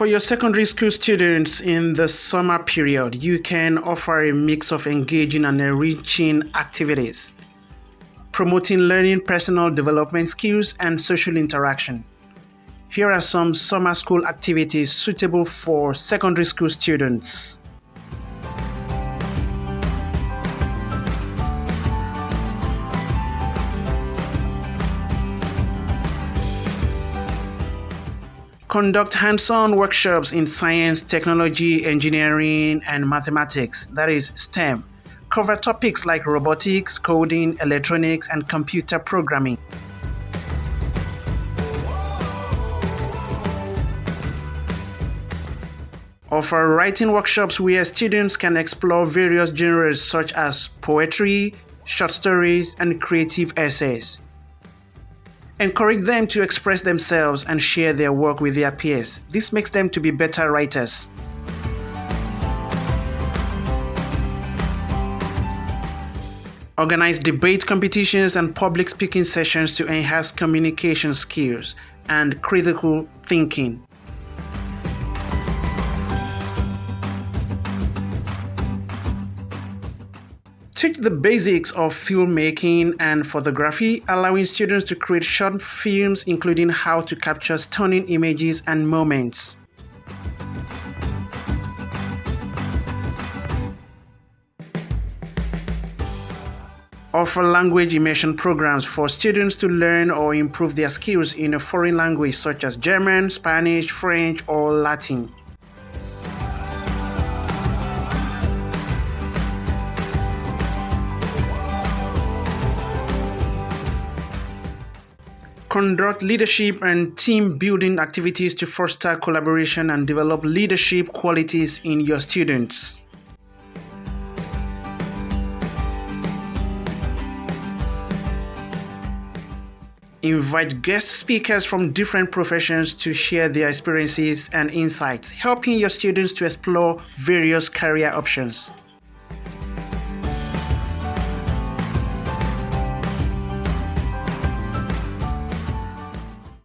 For your secondary school students in the summer period, you can offer a mix of engaging and enriching activities, promoting learning, personal development skills, and social interaction. Here are some summer school activities suitable for secondary school students. Conduct hands-on workshops in science, technology, engineering, and mathematics, that is STEM. Cover topics like robotics, coding, electronics, and computer programming. Offer writing workshops where students can explore various genres such as poetry, short stories, and creative essays. Encourage them to express themselves and share their work with their peers. This makes them to be better writers. Organize debate competitions and public speaking sessions to enhance communication skills and critical thinking. Teach the basics of filmmaking and photography, allowing students to create short films, including how to capture stunning images and moments. Offer language immersion programs for students to learn or improve their skills in a foreign language such as German, Spanish, French, or Latin. Conduct leadership and team building activities to foster collaboration and develop leadership qualities in your students. Invite guest speakers from different professions to share their experiences and insights, helping your students to explore various career options.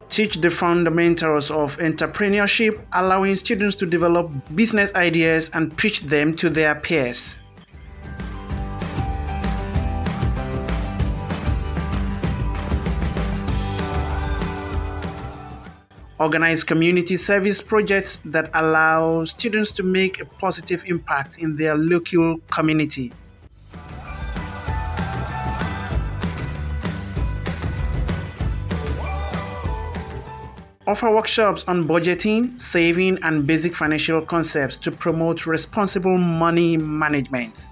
Teach the fundamentals of entrepreneurship, allowing students to develop business ideas and pitch them to their peers. Organize community service projects that allow students to make a positive impact in their local community. Offer workshops on budgeting, saving, and basic financial concepts to promote responsible money management.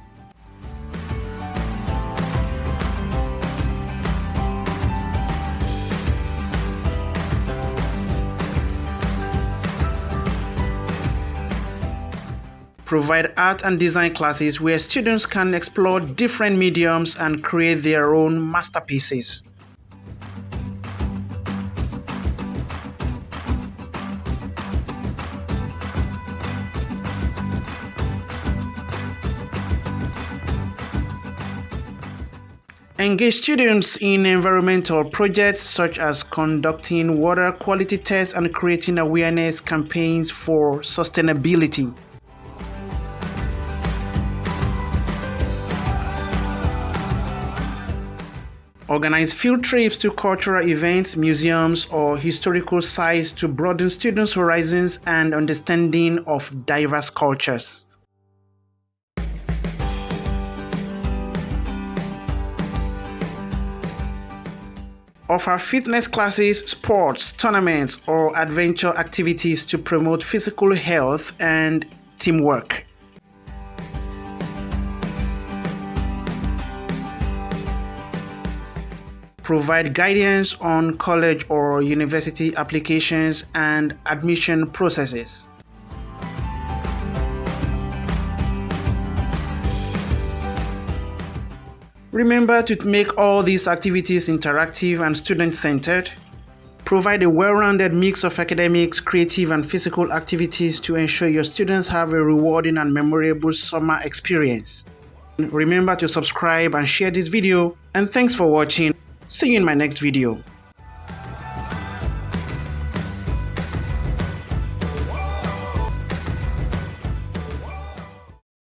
Provide art and design classes where students can explore different mediums and create their own masterpieces. Engage students in environmental projects such as conducting water quality tests and creating awareness campaigns for sustainability. Organize field trips to cultural events, museums, or historical sites to broaden students' horizons and understanding of diverse cultures. Offer fitness classes, sports, tournaments, or adventure activities to promote physical health and teamwork. Provide guidance on college or university applications and admission processes. Remember to make all these activities interactive and student-centered. Provide a well-rounded mix of academics, creative, and physical activities to ensure your students have a rewarding and memorable summer experience. Remember to subscribe and share this video, and thanks for watching. See you in my next video.